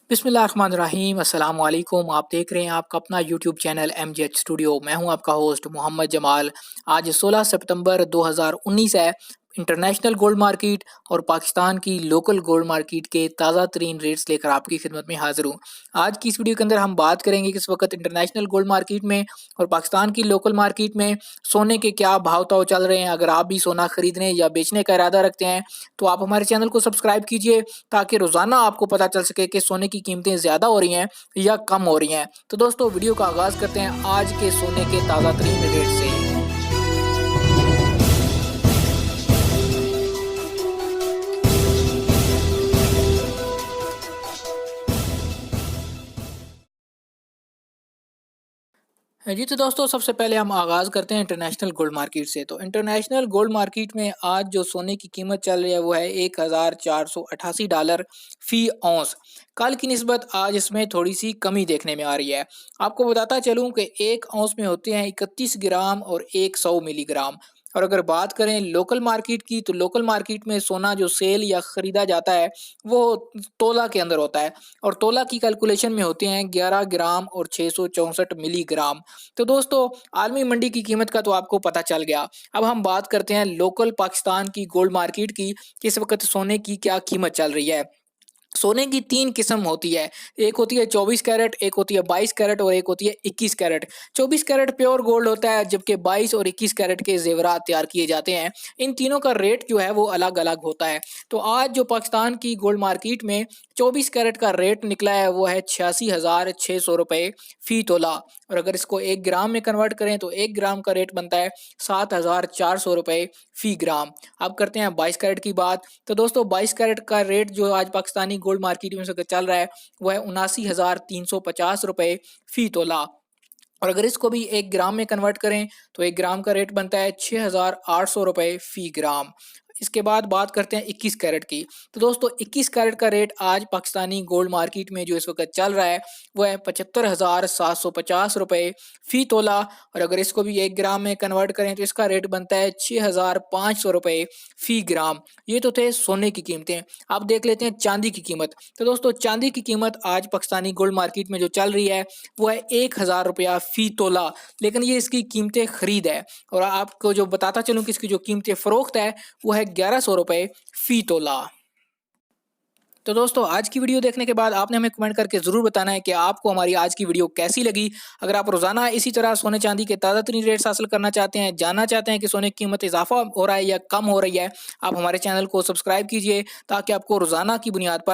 बिस्मिल्लाहिर्रहमानिर्रहीम अस्सलाम वालेकुम। आप देख रहे हैं आपका अपना यूट्यूब चैनल MGH स्टूडियो। मैं हूं आपका होस्ट मोहम्मद जमाल। आज 16 सितंबर 2019 है। इंटरनेशनल गोल्ड मार्केट और पाकिस्तान की लोकल गोल्ड मार्केट के ताज़ा तरीन रेट्स लेकर आपकी खिदमत में हाजिर हूं। आज की इस वीडियो के अंदर हम बात करेंगे कि इस वक्त इंटरनेशनल गोल्ड मार्केट में और पाकिस्तान की लोकल मार्केट में सोने के क्या भाव ताव चल रहे हैं। अगर आप भी सोना खरीदने या बेचने का इरादा रखते हैं तो आप हमारे चैनल को सब्सक्राइब कीजिए, ताकि रोजाना आपको पता चल सके कि सोने की कीमतें ज्यादा हो रही हैं या कम हो रही हैं। तो दोस्तों, वीडियो का आगाज करते हैं आज के सोने के ताजा तरीन रेट से। जी तो दोस्तों, सबसे पहले हम आगाज़ करते हैं इंटरनेशनल गोल्ड मार्केट से। तो इंटरनेशनल गोल्ड मार्केट में आज जो सोने की कीमत चल रही है वो है $1488 फी औंस। कल की निस्बत आज इसमें थोड़ी सी कमी देखने में आ रही है। आपको बताता चलूं कि एक औंस में होते हैं 31 ग्राम और 100 मिलीग्राम। और अगर बात करें लोकल मार्केट की, तो लोकल मार्केट में सोना जो सेल या खरीदा जाता है वो तोला के अंदर होता है, और तोला की कैलकुलेशन में होते हैं 11 ग्राम और 664 मिलीग्राम। तो दोस्तों, आलमी मंडी की कीमत का तो आपको पता चल गया। अब हम बात करते हैं लोकल पाकिस्तान की गोल्ड मार्केट की कि इस वक्त सोने की क्या कीमत चल रही है। सोने की 3 किस्म होती है। एक होती है 24 कैरेट, एक होती है 22 कैरेट और एक होती है 21 कैरेट। 24 कैरेट प्योर गोल्ड होता है, जबकि 22 और 21 कैरेट के ज़ेवरात तैयार किए जाते हैं। इन तीनों का रेट जो है वो अलग-अलग होता है। तो आज जो पाकिस्तान की गोल्ड मार्केट में 24 कैरेट का रेट निकला है वो है 86,600 रुपए फ़ी तोला। और अगर इसको 1 ग्राम में कन्वर्ट करें तो 1 ग्राम का रेट बनता है 7,400 रुपए फ़ी ग्राम। अब करते हैं 22 कैरेट की बात। तो दोस्तों, 22 कैरेट का रेट जो आज पाकिस्तानी गोल्ड मार्केट में चल रहा है वो है 79,350 रुपए फी तोला। और अगर इसको भी 1 ग्राम में कन्वर्ट करें तो 1 ग्राम का रेट बनता है 6,800 रुपए फी ग्राम। इसके बाद बात करते हैं 21 कैरेट की। तो दोस्तों, 21 कैरेट का रेट आज पाकिस्तानी गोल्ड मार्केट में जो इस वक्त चल रहा है वो है 75,750 रुपए फी तोला। और अगर इसको भी 1 ग्राम में कन्वर्ट करें तो इसका रेट बनता है 6,500 रुपए फी ग्राम। ये तो थे सोने की कीमतें। अब देख लेते हैं चांदी की कीमत। तो दोस्तों, चांदी की कीमत आज पाकिस्तानी गोल्ड मार्केट में जो चल रही है वो है 1,000 रुपया फी तोला। लेकिन ये इसकी कीमतें खरीद है, और आपको जो बताता चलूं कि इसकी जो कीमतें फरोख्त है वो है 1100 रुपए फी तोला। तो दोस्तों, आज की वीडियो देखने के बाद आपने हमें कमेंट करके ज़रूर बताना है कि आपको हमारी आज की वीडियो कैसी लगी। अगर आप रोज़ाना इसी तरह सोने चांदी के ताज़ा तरीन रेट्स हासिल करना चाहते हैं, जानना चाहते हैं कि सोने की कीमत इजाफा हो रहा है या कम हो रही है, आप हमारे चैनल को सब्सक्राइब कीजिए, ताकि आपको रोज़ाना की बुनियाद पर